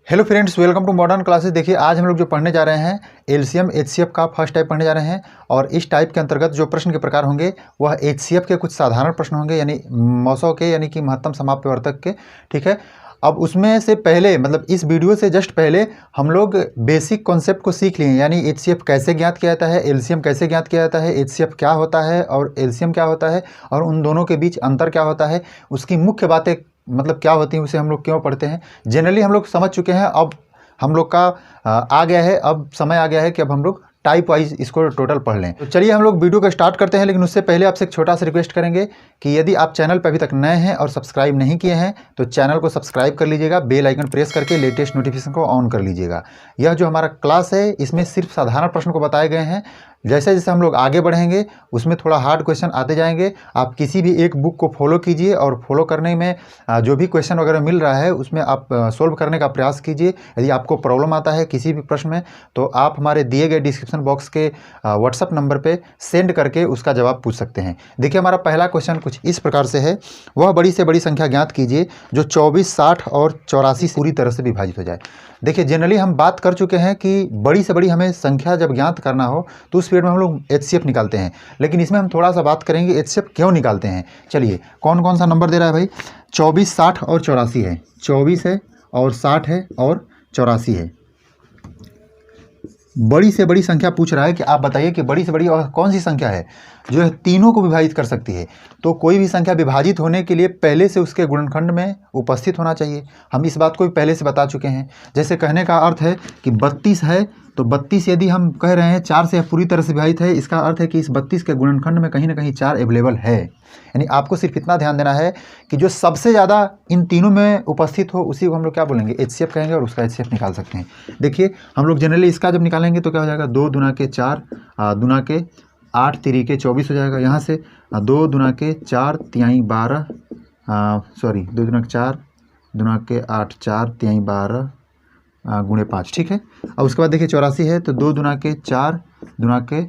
Hello friends, welcome to modern classes. देखिए आज हम लोग जो पढ़ने जा रहे हैं एलसीएम एचसीएफ का फर्स्ट टाइप पढ़ने जा रहे हैं। और इस टाइप के अंतर्गत जो प्रश्न के प्रकार होंगे वह एचसीएफ के कुछ साधारण प्रश्न होंगे, यानी मौसों के, यानी कि महत्तम समापवर्तक के। ठीक है, अब उसमें से पहले मतलब इस वीडियो से जस्ट पहले हम लोग बेसिक कॉन्सेप्ट को सीख लिए, यानी एचसीएफ कैसे ज्ञात किया जाता है, एलसीएम कैसे ज्ञात किया जाता है, एचसीएफ क्या होता है और एलसीएम क्या होता है और उन दोनों के बीच अंतर क्या होता है, उसकी मुख्य बातें मतलब क्या होती हैं, उसे हम लोग क्यों पढ़ते हैं, जनरली हम लोग समझ चुके हैं। अब हम लोग का आ गया है, अब समय आ गया है कि अब हम लोग टाइप वाइज इसको टोटल पढ़ लें। तो चलिए हम लोग वीडियो को स्टार्ट करते हैं, लेकिन उससे पहले आपसे एक छोटा सा रिक्वेस्ट करेंगे कि यदि आप चैनल पर अभी तक नए हैं और सब्सक्राइब नहीं किए हैं तो चैनल को सब्सक्राइब कर लीजिएगा, बेल आइकन प्रेस करके लेटेस्ट नोटिफिकेशन को ऑन कर लीजिएगा। यह जो हमारा क्लास है इसमें सिर्फ साधारण प्रश्न को बताए गए हैं। जैसे जैसे हम लोग आगे बढ़ेंगे उसमें थोड़ा हार्ड क्वेश्चन आते जाएंगे। आप किसी भी एक बुक को फॉलो कीजिए और फॉलो करने में जो भी क्वेश्चन वगैरह मिल रहा है उसमें आप सोल्व करने का प्रयास कीजिए। यदि आपको प्रॉब्लम आता है किसी भी प्रश्न में तो आप हमारे दिए गए डिस्क्रिप्शन बॉक्स के व्हाट्सअप नंबर पे सेंड करके उसका जवाब पूछ सकते हैं। देखिए हमारा पहला क्वेश्चन कुछ इस प्रकार से है, वह बड़ी से बड़ी संख्या ज्ञात कीजिए जो 24, 60 और 84 पूरी तरह से विभाजित हो जाए। देखिए जनरली हम बात कर चुके हैं कि बड़ी से बड़ी हमें संख्या जब ज्ञात करना हो तो उस पीरियड में हम लोग एचसीएफ निकालते हैं, लेकिन इसमें हम थोड़ा सा बात करेंगे एचसीएफ क्यों निकालते हैं। चलिए कौन कौन सा नंबर दे रहा है भाई, 24, 60 और 84 है, 24 है और 60 है और 84 है। बड़ी से बड़ी संख्या पूछ रहा है कि आप बताइए कि बड़ी से बड़ी और कौन सी संख्या है जो है तीनों को विभाजित कर सकती है। तो कोई भी संख्या विभाजित होने के लिए पहले से उसके गुणनखंड में उपस्थित होना चाहिए। हम इस बात को भी पहले से बता चुके हैं। जैसे कहने का अर्थ है कि 32 है तो 32 यदि हम कह रहे हैं 4 से पूरी तरह से विभाजित है, इसका अर्थ है कि इस 32 के गुणनखंड में कहीं ना कहीं 4 अवेलेबल है। यानी आपको सिर्फ इतना ध्यान देना है कि जो सबसे ज़्यादा इन तीनों में उपस्थित हो उसी को हम लोग क्या बोलेंगे, एचसीएफ कहेंगे, और उसका एचसीएफ निकाल सकते हैं। देखिए हम लोग जनरली इसका जब निकालेंगे तो क्या हो जाएगा, 2 दूना के 4 दूना के 8 तिरी के 24 हो जाएगा। यहाँ से 2 दूना के 4 तिहाई 12 2 दूना के 4 दूना के 8 4 तिहाई 12 गुणे 5। ठीक है, और उसके बाद देखिए 84 है तो 2 दूना के 4 दूना के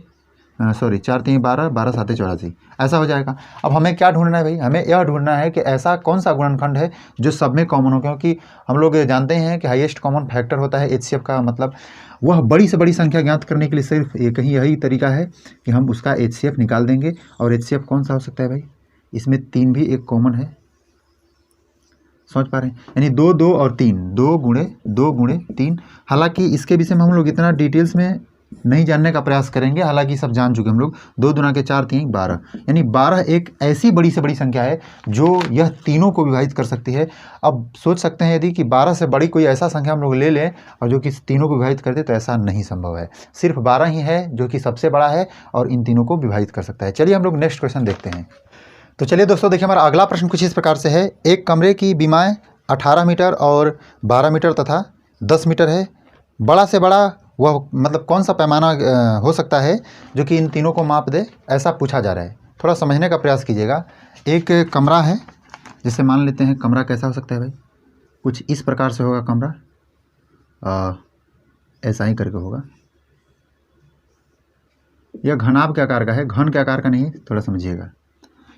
4 3 12 12 7 84 ऐसा हो जाएगा। अब हमें क्या ढूंढना है भाई, हमें यह ढूंढना है कि ऐसा कौन सा गुणनखंड है जो सब में कॉमन हो, क्योंकि हम लोग जानते हैं कि हाईएस्ट कॉमन फैक्टर होता है एचसीएफ का। मतलब वह बड़ी से बड़ी संख्या ज्ञात करने के लिए सिर्फ एक ही यही तरीका है कि हम उसका एचसीएफ निकाल देंगे। और एचसीएफ कौन सा हो सकता है भाई, इसमें 3 भी एक कॉमन है, समझ पा रहे हैं, यानी 2 2 और 3, 2 गुणे 3। हालांकि इसके विषय में हम लोग इतना डिटेल्स में नहीं जानने का प्रयास करेंगे, हालांकि सब जान चुके हम लोग। 2 दूना के 4 3 12, यानी 12 एक ऐसी बड़ी से बड़ी संख्या है जो यह तीनों को विभाजित कर सकती है। अब सोच सकते हैं यदि कि 12 से बड़ी कोई ऐसा संख्या हम लोग ले लें और जो कि तीनों को विभाजित कर दे, तो ऐसा नहीं संभव है। सिर्फ 12 ही है जो कि सबसे बड़ा है और इन तीनों को विभाजित कर सकता है। चलिए हम लोग नेक्स्ट क्वेश्चन देखते हैं। तो चलिए दोस्तों देखिए हमारा अगला प्रश्न कुछ इस प्रकार से है, एक कमरे की बीमाएँ 18 मीटर और 12 मीटर तथा 10 मीटर है। बड़ा से बड़ा वह मतलब कौन सा पैमाना हो सकता है जो कि इन तीनों को माप दे, ऐसा पूछा जा रहा है। थोड़ा समझने का प्रयास कीजिएगा। एक कमरा है, जैसे मान लेते हैं कमरा कैसा हो सकता है भाई, कुछ इस प्रकार से होगा कमरा, ऐसा ही करके होगा। यह घनाभ के आकार का है, घन के आकार का नहीं, थोड़ा समझिएगा।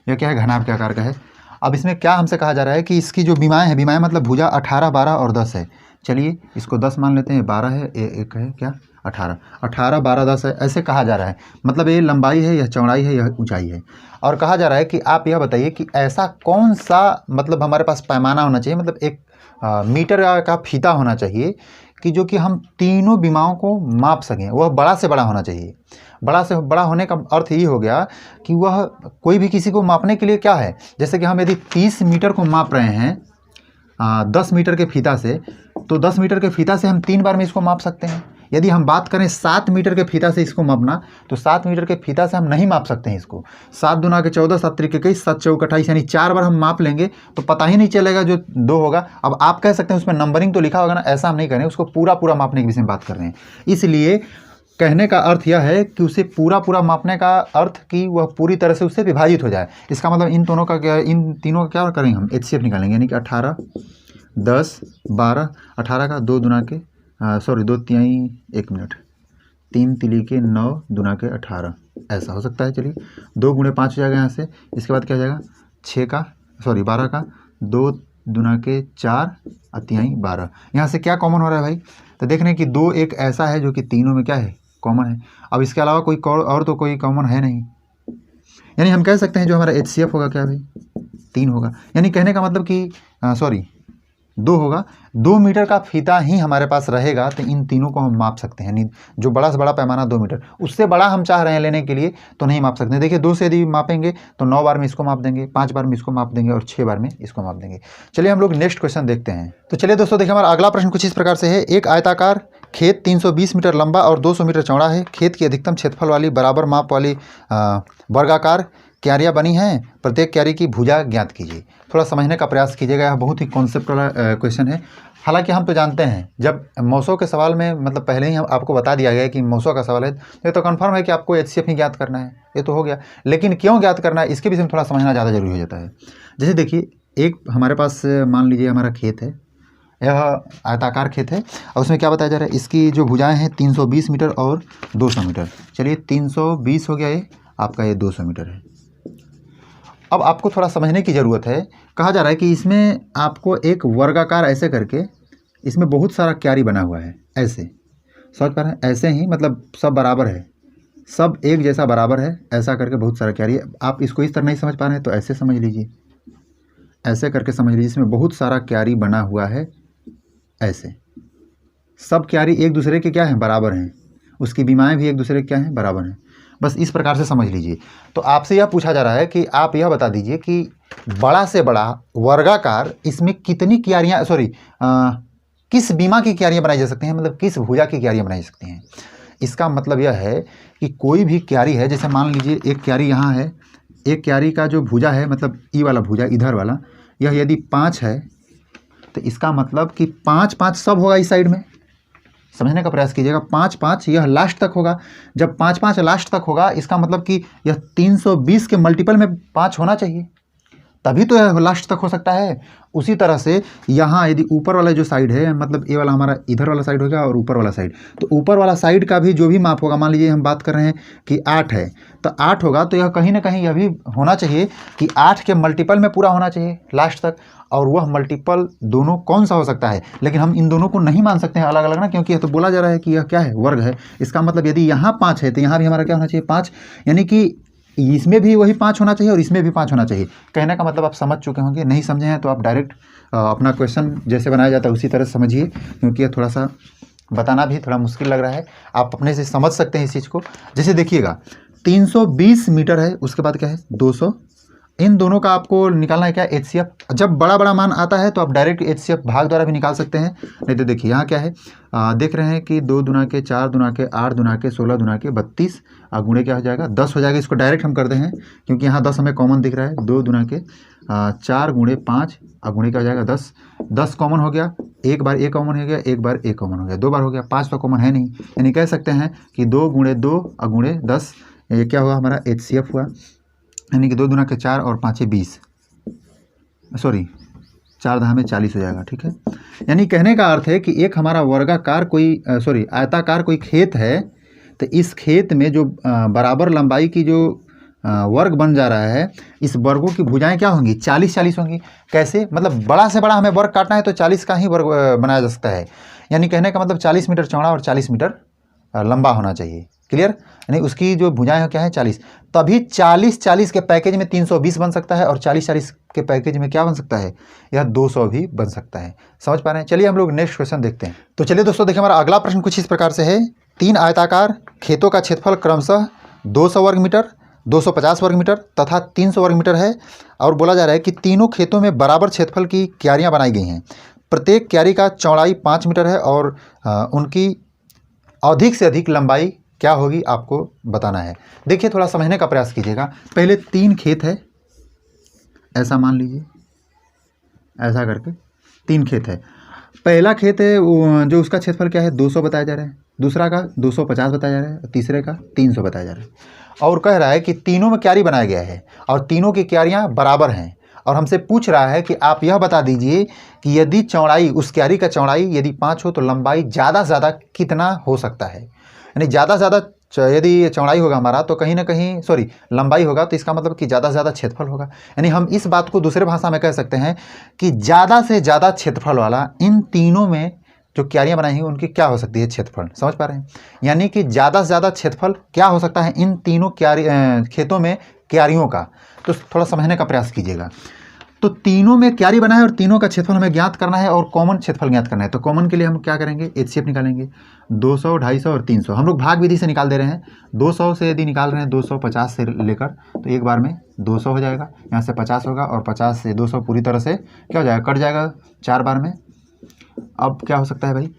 यह क्या है, घनाभ के आकार का है। अब इसमें क्या हमसे कहा जा रहा है कि इसकी जो बीमाएँ हैं, बीमाएँ मतलब भुजा 18 12 और 10 है। चलिए इसको 10 मान लेते हैं, 12 है, एक है क्या 18, 18 12 10 है, ऐसे कहा जा रहा है। मतलब ये लंबाई है, यह चौड़ाई है, यह ऊंचाई है। और कहा जा रहा है कि आप यह बताइए कि ऐसा कौन सा मतलब हमारे पास पैमाना होना चाहिए, मतलब एक मीटर का फीता होना चाहिए कि जो कि हम तीनों बीमाओं को माप सकें। वह बड़ा से बड़ा होना चाहिए। बड़ा से बड़ा होने का अर्थ ये हो गया कि वह कोई भी किसी को मापने के लिए क्या है, जैसे कि हम यदि 30 मीटर को माप रहे हैं 10 मीटर के फीता से, तो 10 मीटर के फीता से हम 3 बार में इसको माप सकते हैं। यदि हम बात करें 7 मीटर के फीता से इसको मापना, तो 7 मीटर के फीता से हम नहीं माप सकते हैं इसको। 7 दूना के 14 7 त्रिक 21 7 चौक 28, यानी 4 बार हम माप लेंगे तो पता ही नहीं चलेगा जो 2 होगा। अब आप कह सकते हैं उसमें नंबरिंग तो लिखा होगा ना, ऐसा हम नहीं करें, उसको पूरा पूरा मापने के विषय में बात कर रहे हैं। इसलिए कहने का अर्थ यह है कि उसे पूरा पूरा मापने का अर्थ कि वह पूरी तरह से उससे विभाजित हो जाए। इसका मतलब इन दोनों का क्या, इन तीनों का क्या करेंगे हम, एचसीएफ निकालेंगे। यानी कि 18 10 12, 18 का 2 दूना के 2 तिहाई 1 मिनट, 3 तिली के 9 दूना के 18, ऐसा हो सकता है। चलिए 2 गुणे 5 हो जाएगा यहाँ से। इसके बाद क्या हो जाएगा, 12 का 2 दूना के 4 और 3 12। यहाँ से क्या कॉमन हो रहा है भाई? तो देख रहे हैं कि 2 एक ऐसा है जो कि तीनों में क्या है, कॉमन है। अब इसके अलावा कोई और तो कोई कॉमन है नहीं, यानी हम कह सकते हैं जो हमारा HCF होगा क्या भाई, 3 होगा। यानी कहने का मतलब कि 2 होगा। 2 मीटर का फीता ही हमारे पास रहेगा तो इन तीनों को हम माप सकते हैं। जो बड़ा से बड़ा पैमाना 2 मीटर, उससे बड़ा हम चाह रहे हैं लेने के लिए तो नहीं माप सकते। देखिए 2 से यदि मापेंगे तो 9 बार में इसको माप देंगे, 5 बार में इसको माप देंगे और 6 बार में इसको माप देंगे। चलिए हम लोग नेक्स्ट क्वेश्चन देखते हैं। तो चलिए दोस्तों देखिए हमारा अगला प्रश्न कुछ इस प्रकार से है। एक आयताकार खेत 320 मीटर लंबा और 200 मीटर चौड़ा है। खेत की अधिकतम क्षेत्रफल वाली बराबर माप वाली वर्गाकार क्यारियाँ बनी हैं। प्रत्येक क्यारी की भुजा ज्ञात कीजिए। थोड़ा समझने का प्रयास कीजिएगा, यह बहुत ही कॉन्सेप्ट वाला क्वेश्चन है। हालांकि हम तो जानते हैं जब मौसों के सवाल में मतलब पहले ही हम आपको बता दिया गया है कि मौसों का सवाल है तो ये तो कन्फर्म है कि आपको HCF ही ज्ञात करना है, ये तो हो गया। लेकिन क्यों ज्ञात करना है इसके विषय में थोड़ा समझना ज़्यादा जरूरी हो जाता है। जैसे देखिए एक हमारे पास मान लीजिए हमारा खेत है, यह आयताकार खेत है और उसमें क्या बताया जा रहा है, इसकी जो भुजाएँ हैं 320 मीटर और 200 मीटर। चलिए 320 हो गया ये आपका, ये 200 मीटर है। अब आपको थोड़ा समझने की ज़रूरत है। कहा जा रहा है कि इसमें आपको एक वर्गाकार ऐसे करके इसमें बहुत सारा क्यारी बना हुआ है, ऐसे समझ पा रहे हैं, ऐसे ही मतलब सब बराबर है, सब एक जैसा बराबर है, ऐसा करके बहुत सारा क्यारी। आप इसको इस तरह नहीं समझ पा रहे हैं तो ऐसे समझ लीजिए, ऐसे करके समझ लीजिए। इसमें बहुत सारा क्यारी बना हुआ है, ऐसे सब क्यारी एक दूसरे के क्या हैं, बराबर हैं। उसकी बीमाएँ भी एक दूसरे के क्या हैं, बराबर हैं। बस इस प्रकार से समझ लीजिए। तो आपसे यह पूछा जा रहा है कि आप यह बता दीजिए कि बड़ा से बड़ा वर्गाकार इसमें कितनी क्यारियाँ किस बीमा की क्यारियाँ बनाई जा सकती हैं, मतलब किस भुजा की क्यारियाँ बनाई जा सकती हैं। इसका मतलब यह है कि कोई भी क्यारी है, जैसे मान लीजिए एक क्यारी यहाँ है, एक क्यारी का जो भुजा है मतलब ई वाला भुजा इधर वाला, यह यदि 5 है तो इसका मतलब कि 5 5 सब होगा इस साइड में। समझने का प्रयास कीजिएगा, 5 5 यह लास्ट तक होगा। जब 5 5 लास्ट तक होगा इसका मतलब कि यह 320 के मल्टीपल में 5 होना चाहिए, तभी तो यह लास्ट तक हो सकता है। उसी तरह से यहाँ यदि ऊपर वाला जो साइड है, मतलब ये वाला हमारा इधर वाला साइड हो गया और ऊपर वाला साइड, तो ऊपर वाला साइड का भी जो भी माप होगा, मान लीजिए हम बात कर रहे हैं कि 8 है तो 8 होगा, तो यह कहीं ना कहीं यह भी होना चाहिए कि 8 के मल्टीपल में पूरा होना चाहिए लास्ट तक। और वह मल्टीपल दोनों कौन सा हो सकता है, लेकिन हम इन दोनों को नहीं मान सकते हैं अलग अलग ना, क्योंकि यह तो बोला जा रहा है कि यह क्या है, वर्ग है। इसका मतलब यदि यहाँ 5 है तो यहाँ भी हमारा क्या होना चाहिए, 5। यानी कि इसमें भी वही 5 होना चाहिए और इसमें भी 5 होना चाहिए। कहने का मतलब आप समझ चुके होंगे, नहीं समझे हैं तो आप डायरेक्ट अपना क्वेश्चन जैसे बनाया जाता है उसी तरह समझिए, क्योंकि यह थोड़ा सा बताना भी थोड़ा मुश्किल लग रहा है। आप अपने से समझ सकते हैं इस चीज़ को। जैसे देखिएगा 320 मीटर है, उसके बाद क्या है 200, इन दोनों का आपको निकालना है क्या, HCF। जब बड़ा बड़ा मान आता है तो आप डायरेक्ट HCF भाग द्वारा भी निकाल सकते हैं। नहीं तो देखिए यहाँ क्या है, देख रहे हैं कि 2 दूना के 4 दूना के 8 दूना के 16 दूना के 32 गुणे क्या हो जाएगा, 10 हो जाएगा। इसको डायरेक्ट हम करते हैं क्योंकि यहाँ 10 हमें कॉमन दिख रहा है। 2 दूना के 4 गुणे 5 गुणे क्या हो जाएगा 10, 10 कॉमन हो गया, एक बार ए कॉमन हो गया, एक बार ए कॉमन हो गया, 2 बार हो गया, 5 तो कॉमन है नहीं। यानी कह सकते हैं कि 2 गुणे 2 गुणे 10, ये क्या हुआ हमारा HCF हुआ। यानी कि 2 दूना के 4 और 5 20, सॉरी 4 दहा में 40 हो जाएगा, ठीक है। यानी कहने का अर्थ है कि एक हमारा वर्गाकार कोई आयताकार कोई खेत है, तो इस खेत में जो बराबर लंबाई की जो वर्ग बन जा रहा है, इस वर्गों की भुजाएं क्या होंगी, 40 40 होंगी। कैसे, मतलब बड़ा से बड़ा हमें वर्ग काटना है तो 40 का ही वर्ग बनाया जा सकता है। यानी कहने का मतलब 40 मीटर चौड़ा और 40 मीटर लंबा होना चाहिए। क्लियर, यानी उसकी जो भुजाएं क्या है 40, तभी 40 40 के पैकेज में 320 बन सकता है और 40 40 के पैकेज में क्या बन सकता है, यह 200 भी बन सकता है। समझ पा रहे हैं। चलिए हम लोग नेक्स्ट क्वेश्चन देखते हैं। तो चलिए दोस्तों देखिए हमारा अगला प्रश्न कुछ इस प्रकार से है। 3 आयताकार खेतों का क्षेत्रफल क्रमशः 200 वर्ग मीटर, 250 वर्ग मीटर तथा 300 वर्ग मीटर है, और बोला जा रहा है कि तीनों खेतों में बराबर क्षेत्रफल की क्यारियाँ बनाई गई हैं। प्रत्येक क्यारी का चौड़ाई 5 मीटर है और उनकी अधिक से अधिक लंबाई क्या होगी आपको बताना है। देखिए थोड़ा समझने का प्रयास कीजिएगा। पहले 3 खेत है, ऐसा मान लीजिए, ऐसा करके 3 खेत है। पहला खेत है जो उसका क्षेत्रफल क्या है 200 बताया जा रहा है, दूसरा का 250 बताया जा रहा है, तीसरे का 300 बताया जा रहा है। और कह रहा है कि तीनों में क्यारी बनाया गया है और तीनों की क्यारियाँ बराबर हैं, और हमसे पूछ रहा है कि आप यह बता दीजिए कि यदि चौड़ाई, उस क्यारी का चौड़ाई यदि 5 हो तो लंबाई ज़्यादा से ज़्यादा कितना हो सकता है। यानी ज़्यादा से ज़्यादा यदि चौड़ाई होगा हमारा तो कहीं ना कहीं सॉरी लंबाई होगा, तो इसका मतलब कि ज़्यादा से ज़्यादा क्षेत्रफल होगा। यानी हम इस बात को दूसरे भाषा में कह सकते हैं कि ज़्यादा से ज़्यादा क्षेत्रफल वाला इन तीनों में जो क्यारियाँ बनाई हैं उनकी क्या हो सकती है, क्षेत्रफल। समझ पा रहे हैं? यानी कि ज़्यादा से ज़्यादा क्षेत्रफल क्या हो सकता है इन तीनों खेतों में क्यारियों का। तो थोड़ा समझने का प्रयास कीजिएगा। तो तीनों में क्यारी बना है और तीनों का क्षेत्रफल हमें ज्ञात करना है और कॉमन क्षेत्रफल ज्ञात करना है। तो कॉमन के लिए हम क्या करेंगे, एचसीएफ निकालेंगे। 200, 250 और 300 हम लोग भाग विधि से निकाल दे रहे हैं। 200 से यदि निकाल रहे हैं 250 से लेकर, तो एक बार में 200 हो जाएगा, यहाँ से 50 होगा और 50 से 200 पूरी तरह से क्या हो जाएगा, कट जाएगा 4 बार में। अब क्या हो सकता है भाई,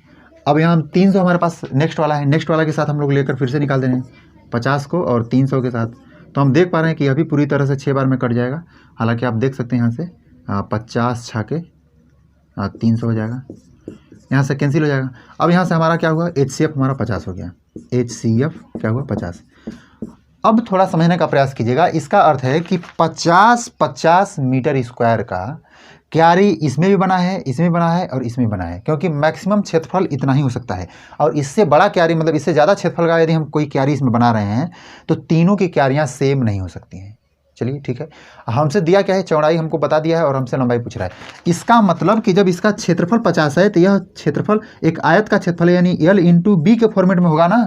अब यहाँ हम 300 हमारे पास नेक्स्ट वाला है, नेक्स्ट वाला के साथ हम लोग लेकर फिर से निकाल दे रहे हैं 50 को और 300 के साथ। तो हम देख पा रहे हैं कि अभी पूरी तरह से 6 बार में कट जाएगा। हालांकि आप देख सकते हैं यहाँ से 50 छाके 300 हो जाएगा, यहाँ से कैंसिल हो जाएगा। अब यहाँ से हमारा क्या हुआ, एचसीएफ हमारा 50 हो गया, एचसीएफ क्या हुआ 50। अब थोड़ा समझने का प्रयास कीजिएगा। इसका अर्थ है कि 50 मीटर स्क्वायर का क्यारी इसमें भी बना है, इसमें भी बना है और इसमें भी बना है, क्योंकि मैक्सिमम क्षेत्रफल इतना ही हो सकता है। और इससे बड़ा क्यारी मतलब इससे ज़्यादा क्षेत्रफल का यदि हम कोई क्यारी इसमें बना रहे हैं तो तीनों की क्यारियाँ सेम नहीं हो सकती हैं। चलिए ठीक है, हमसे दिया क्या है, चौड़ाई हमको बता दिया है और हमसे लंबाई पूछ रहा है। इसका मतलब कि जब इसका क्षेत्रफल 50 है तो यह क्षेत्रफल एक आयत का क्षेत्रफल है, यानी L इंटू बी के फॉर्मेट में होगा ना।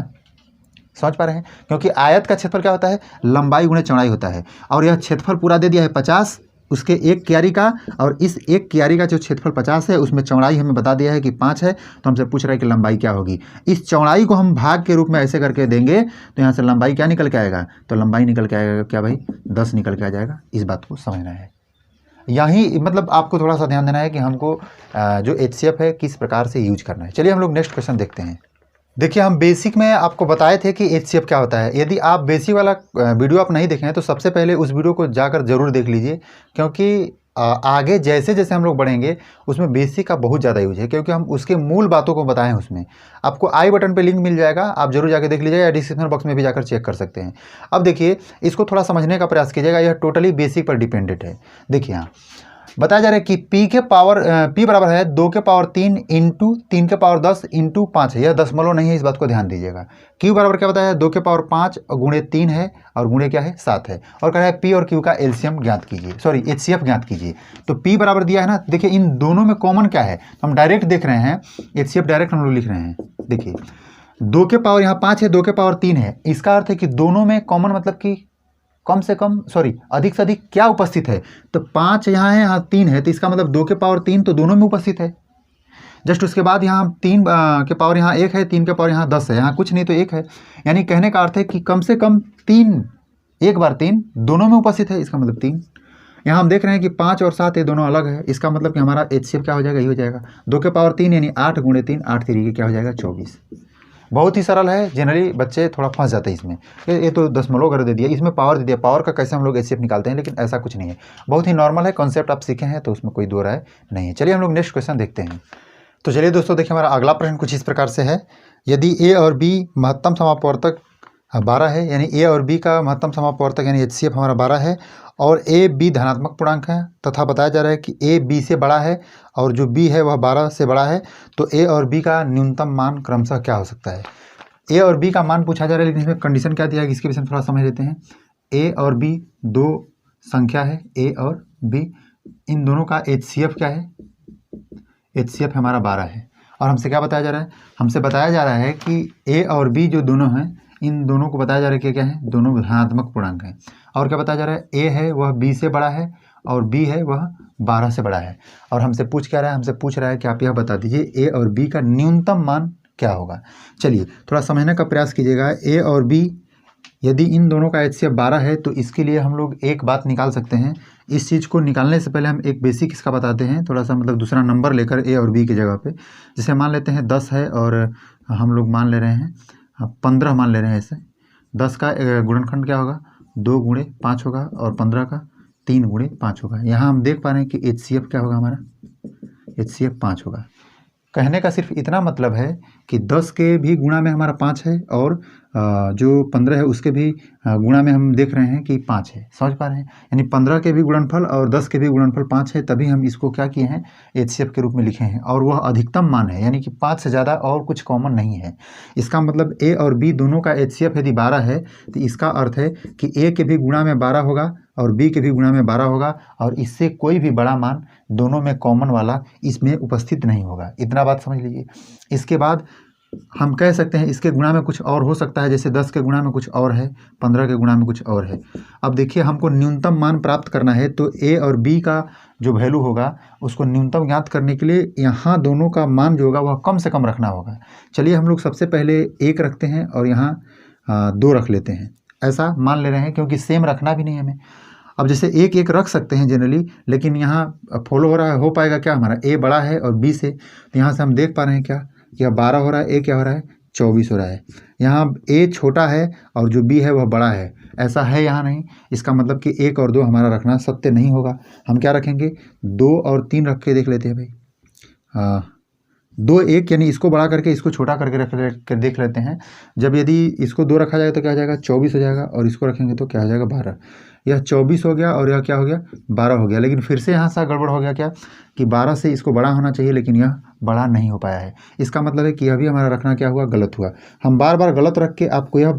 समझ पा रहे हैं? क्योंकि आयत का क्षेत्रफल क्या होता है, लंबाई गुणे चौड़ाई होता है। और यह क्षेत्रफल पूरा दे दिया है 50 उसके एक क्यारी का, और इस एक क्यारी का जो क्षेत्रफल 50 है उसमें चौड़ाई हमें बता दिया है कि 5 है। तो हमसे पूछ रहा है कि लंबाई क्या होगी। इस चौड़ाई को हम भाग के रूप में ऐसे करके देंगे तो यहाँ से लंबाई क्या निकल के आएगा, तो लंबाई निकल के आएगा क्या भाई, 10 निकल के आ जाएगा। इस बात को समझना है। यही मतलब आपको थोड़ा सा ध्यान देना है कि हमको जो एचसीएफ है किस प्रकार से यूज करना है। चलिए हम लोग नेक्स्ट क्वेश्चन देखते हैं। देखिए, हम बेसिक में आपको बताए थे कि एचसीएफ क्या होता है। यदि आप बेसिक वाला वीडियो आप नहीं देखे हैं तो सबसे पहले उस वीडियो को जाकर ज़रूर देख लीजिए, क्योंकि आगे जैसे जैसे हम लोग बढ़ेंगे उसमें बेसिक का बहुत ज़्यादा यूज है, क्योंकि हम उसके मूल बातों को बताएं। उसमें आपको आई बटन पे लिंक मिल जाएगा, आप जरूर जाके देख लीजिएगा, या डिस्क्रिप्शन बॉक्स में भी जाकर चेक कर सकते हैं। अब देखिए, इसको थोड़ा समझने का प्रयास कीजिएगा, यह टोटली बेसिक पर डिपेंडेंट है। देखिए यहाँ बताया जा रहा है कि P बराबर है 2 के पावर 3 इंटू 3 के पावर 10 इंटू 5 है। यह दशमलव नहीं है, इस बात को ध्यान दीजिएगा। Q बराबर क्या बताया है, 2 के पावर 5 गुणे 3 है और गुणे क्या है 7 है। और कह रहा है P और Q का एलसीएम ज्ञात कीजिए, सॉरी एचसीएफ ज्ञात कीजिए। तो P बराबर दिया है ना, देखिए इन दोनों में कॉमन क्या है, हम डायरेक्ट देख रहे हैं, एचसीएफ डायरेक्ट हम लोग लिख रहे हैं। देखिए 2 के पावर यहाँ 5 है, 2 के पावर 3 है, इसका अर्थ है कि दोनों में कॉमन मतलब कि कम से कम अधिक से अधिक क्या उपस्थित है, तो 5 यहाँ है, यहाँ 3 है, तो इसका मतलब 2 के पावर 3 तो दोनों में उपस्थित है। जस्ट उसके बाद यहाँ 3 के पावर यहाँ 1 है, 3 के पावर यहाँ 10 है, यहाँ कुछ नहीं तो 1 है। यानी कहने का अर्थ है कि कम से कम 3, एक बार 3 दोनों में उपस्थित है, इसका मतलब 3। यहाँ हम देख रहे हैं कि 5 और 7 ये दोनों अलग है, इसका मतलब कि हमारा एचसीएफ क्या हो जाएगा, ये हो जाएगा 2 के पावर 3 यानी 8 गुणे 3, 8 3 क्या हो जाएगा 24। बहुत ही सरल है, जनरली बच्चे थोड़ा फंस जाते हैं इसमें, ये तो दशमलव कर दे दिया, इसमें पावर दे दिया। पावर का कैसे हम लोग एचसीएफ निकालते हैं, लेकिन ऐसा कुछ नहीं है, बहुत ही नॉर्मल है, कॉन्सेप्ट आप सीखे हैं तो उसमें कोई दो राय नहीं है। चलिए हम लोग नेक्स्ट क्वेश्चन देखते हैं। तो चलिए दोस्तों देखिए, हमारा अगला प्रश्न कुछ इस प्रकार से है, यदि ए और बी महत्तम समापवर्तक 12 है, यानी ए और बी का महत्तम समापवर्तक यानी एचसीएफ हमारा 12 है, और ए बी धनात्मक पूर्णांक है, तथा बताया जा रहा है कि ए बी से बड़ा है और जो बी है वह 12 से बड़ा है, तो ए और बी का न्यूनतम मान क्रमशः क्या हो सकता है। ए और बी का मान पूछा जा रहा है, लेकिन इसमें कंडीशन क्या दिया है इसके विषय में थोड़ा समझ लेते हैं। ए और बी दो संख्या है, ए और बी, इन दोनों का एचसीएफ क्या है, एचसीएफ हमारा 12 है। और हमसे क्या बताया जा रहा है, हमसे बताया जा रहा है कि ए और बी जो दोनों हैं, इन दोनों को बताया जा रहा है कि क्या है, दोनों धनात्मक पूर्णांक हैं। और क्या बताया जा रहा है, ए है वह बी से बड़ा है और बी है वह 12 से बड़ा है। और हमसे पूछ क्या रहा है, हमसे पूछ रहा है कि आप यह बता दीजिए ए और बी का न्यूनतम मान क्या होगा। चलिए थोड़ा समझने का प्रयास कीजिएगा। ए और बी यदि इन दोनों का एचसीएफ 12 है तो इसके लिए हम लोग एक बात निकाल सकते हैं। इस चीज़ को निकालने से पहले हम एक बेसिक इसका बताते हैं, थोड़ा सा मतलब दूसरा नंबर लेकर ए और बी की जगह पे। जैसे मान लेते हैं 10 है और हम लोग मान ले रहे हैं 15 मान ले रहे हैं। ऐसे 10 का गुणनखंड क्या होगा, 2 गुणे 5 होगा, और 15 का 3 गुणे 5 होगा। यहाँ हम देख पा रहे हैं कि एचसीएफ क्या होगा, हमारा एचसीएफ 5 होगा। कहने का सिर्फ इतना मतलब है कि 10 के भी गुणा में हमारा 5 है और जो 15 है उसके भी गुणा में हम देख रहे हैं कि 5 है। समझ पा रहे हैं? यानी 15 के भी गुणनफल और 10 के भी गुणनफल 5 है, तभी हम इसको क्या किए हैं, HCF के रूप में लिखे हैं। और वह अधिकतम मान है, यानी कि 5 से ज़्यादा और कुछ कॉमन नहीं है। इसका मतलब A और B दोनों का HCF यदि 12 है तो इसका अर्थ है कि A के भी गुणा में 12 होगा और B के भी गुणा में 12 होगा, और इससे कोई भी बड़ा मान दोनों में कॉमन वाला इसमें उपस्थित नहीं होगा। इतना बात समझ लीजिए। इसके बाद हम कह सकते हैं इसके गुणा में कुछ और हो सकता है, जैसे 10 के गुणा में कुछ और है, 15 के गुणा में कुछ और है। अब देखिए, हमको न्यूनतम मान प्राप्त करना है, तो A और B का जो वैल्यू होगा उसको न्यूनतम ज्ञात करने के लिए यहाँ दोनों का मान जो होगा वह कम से कम रखना होगा। चलिए हम लोग सबसे पहले 1 रखते हैं और यहाँ 2 रख लेते हैं। ऐसा मान ले रहे हैं क्योंकि सेम रखना भी नहीं हमें। अब जैसे 1 रख सकते हैं जनरली, लेकिन यहाँ फॉलो हो रहा है, हो पाएगा क्या, हमारा A बड़ा है और B से, तो यहाँ से हम देख पा रहे हैं क्या कि 12 हो रहा है, A क्या हो रहा है, 24 हो रहा है। यहाँ A छोटा है और जो B है वह बड़ा है, ऐसा है यहाँ नहीं। इसका मतलब कि 1 और 2 हमारा रखना सत्य नहीं होगा। हम क्या रखेंगे, 2 और 3 रख के देख लेते हैं भाई। 2 1 यानी इसको बड़ा करके इसको छोटा करके देख लेते हैं। जब यदि इसको 2 रखा जाएगा तो क्या हो जाएगा, 24 हो जाएगा, और इसको रखेंगे तो क्या हो जाएगा, 12। यह 24 हो गया और यह क्या हो गया, 12 हो गया। लेकिन फिर से यहाँ सा गड़बड़ हो गया क्या कि 12 से इसको बड़ा होना चाहिए, लेकिन यह बड़ा नहीं हो पाया है। इसका मतलब है कि यह भी हमारा रखना क्या हुआ, गलत हुआ। हम बार बार गलत रख के आपको यह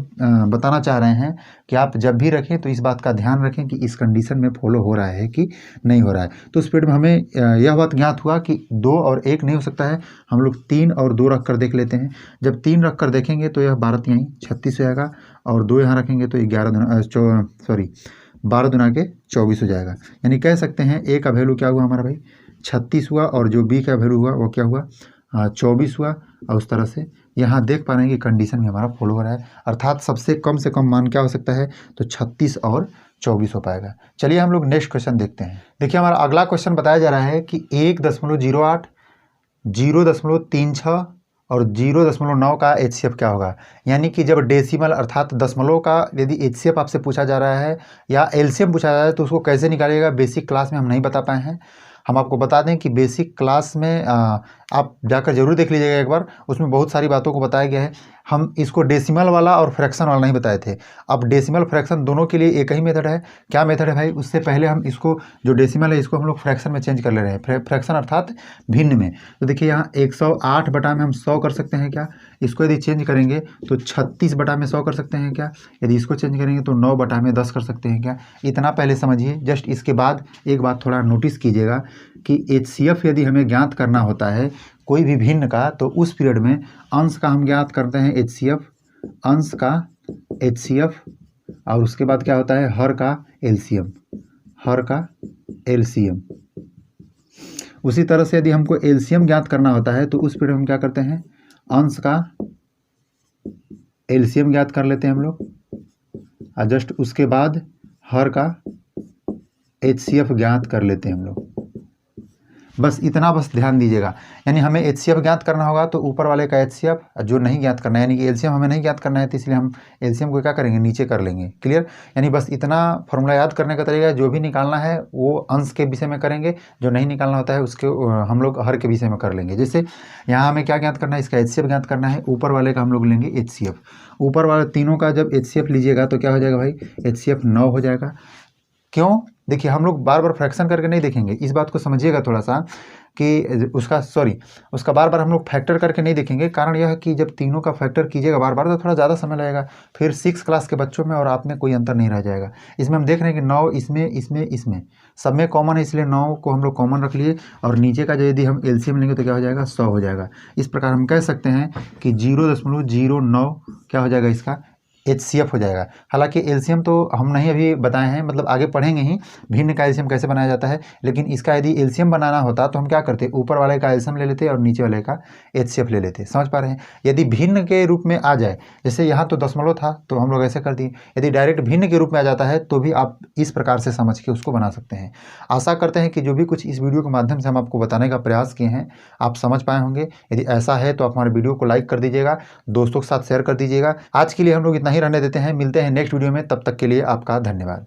बताना चाह रहे हैं कि आप जब भी रखें तो इस बात का ध्यान रखें कि इस कंडीशन में फॉलो हो रहा है कि नहीं हो रहा है। तो उस पीरियड में हमें यह बात ज्ञात हुआ कि 2 और 1 नहीं हो सकता है। हम लोग 3 और 2 रख कर देख लेते हैं। जब 3 रख कर देखेंगे तो यह 12 3 36 हो जाएगा, और 2 यहाँ रखेंगे तो 12 दुना के 24 हो जाएगा। यानी कह सकते हैं A का वैल्यू क्या हुआ हमारा भाई, 36 हुआ, और जो B का वैल्यू हुआ वो क्या हुआ, 24 हुआ। और उस तरह से यहाँ देख पा रहे हैं कि कंडीशन में हमारा फॉलो हो रहा है, अर्थात सबसे कम से कम मान क्या हो सकता है, तो 36 और 24 हो पाएगा। चलिए हम लोग नेक्स्ट क्वेश्चन देखते हैं। देखिए हमारा अगला क्वेश्चन बताया जा रहा है कि 1.08, 0.36 और 0.9 का HCF क्या होगा। यानी कि जब डेसिमल अर्थात दशमलव का यदि HCF आपसे पूछा जा रहा है या LCM पूछा जा रहा है तो उसको कैसे निकालिएगा, बेसिक क्लास में हम नहीं बता पाए हैं। हम आपको बता दें कि बेसिक क्लास में आप जाकर जरूर देख लीजिएगा एक बार, उसमें बहुत सारी बातों को बताया गया है। हम इसको डेसिमल वाला और फ्रैक्शन वाला नहीं बताए थे। अब डेसिमल फ्रैक्शन दोनों के लिए एक ही मेथड है। क्या मेथड है भाई, उससे पहले हम इसको जो डेसिमल है इसको हम लोग फ्रैक्शन में चेंज कर ले रहे हैं, फ्रैक्शन अर्थात भिन्न में। तो देखिए यहाँ 108 बटा में हम 100 कर सकते हैं क्या, इसको यदि चेंज करेंगे तो 36 बटा में 100 कर सकते हैं क्या, यदि इसको चेंज करेंगे तो 9 बटा में 10 कर सकते हैं क्या। इतना पहले समझिए। जस्ट इसके बाद एक बात थोड़ा नोटिस कीजिएगा कि HCF यदि हमें ज्ञात करना होता है कोई भी भिन्न का, तो उस पीरियड में अंश का हम ज्ञात करते हैं HCF, अंश का HCF, और उसके बाद क्या होता है, हर का LCM, हर का LCM। उसी तरह से यदि हमको LCM ज्ञात करना होता है तो उस पीरियड में हम क्या करते हैं, अंश का LCM ज्ञात कर लेते हैं हम लोग, और जस्ट उसके बाद हर का HCF ज्ञात कर लेते हैं हम लोग। बस इतना बस ध्यान दीजिएगा। यानी हमें HCF ज्ञात करना होगा तो ऊपर वाले का HCF, जो नहीं ज्ञात करना है यानी कि LCM हमें नहीं ज्ञात करना है, तो इसलिए हम LCM को क्या करेंगे, नीचे कर लेंगे। क्लियर। यानी बस इतना फॉर्मूला याद करने का तरीका है, जो भी निकालना है वो अंश के विषय में करेंगे, जो नहीं निकालना होता है उसके हम लोग हर के विषय में कर लेंगे। जैसे यहाँ हमें क्या ज्ञात करना है, इसका HCF ज्ञात करना है, ऊपर वाले का हम लोग लेंगे HCF। ऊपर वाले तीनों का जब HCF लीजिएगा तो क्या हो जाएगा भाई, HCF 9 हो जाएगा। क्यों, देखिए हम लोग बार बार फ्रैक्शन करके नहीं देखेंगे, इस बात को समझिएगा थोड़ा सा कि उसका बार बार हम लोग फैक्टर करके नहीं देखेंगे। कारण यह है कि जब तीनों का फैक्टर कीजिएगा बार बार तो थोड़ा ज़्यादा समय लगेगा, फिर 6 क्लास के बच्चों में और आप में कोई अंतर नहीं रह जाएगा। इसमें हम देख रहे हैं कि 9 इसमें सब में कॉमन है, इसलिए 9 को हम लोग कॉमन रख लिए, और नीचे का जो यदि हम LCM लेंगे तो क्या हो जाएगा, 100 हो जाएगा। इस प्रकार हम कह सकते हैं कि 0.09 क्या हो जाएगा, इसका HCF हो जाएगा। हालांकि LCM तो हम नहीं अभी बताए हैं, मतलब आगे पढ़ेंगे ही भिन्न का LCM कैसे बनाया जाता है, लेकिन इसका यदि LCM बनाना होता तो हम क्या करते, ऊपर वाले का LCM ले लेते और नीचे वाले का HCF ले लेते। समझ पा रहे हैं। यदि भिन्न के रूप में आ जाए, जैसे यहाँ तो दशमलव था तो हम लोग ऐसे कर दिए, यदि डायरेक्ट भिन्न के रूप में आ जाता है तो भी आप इस प्रकार से समझ के उसको बना सकते हैं। आशा करते हैं कि जो भी कुछ इस वीडियो के माध्यम से हम आपको बताने का प्रयास किए हैं आप समझ पाए होंगे। यदि ऐसा है तो आप हमारे वीडियो को लाइक कर दीजिएगा, दोस्तों के साथ शेयर कर दीजिएगा। आज के लिए हम लोग इतना ही रहने देते हैं, मिलते हैं नेक्स्ट वीडियो में, तब तक के लिए आपका धन्यवाद।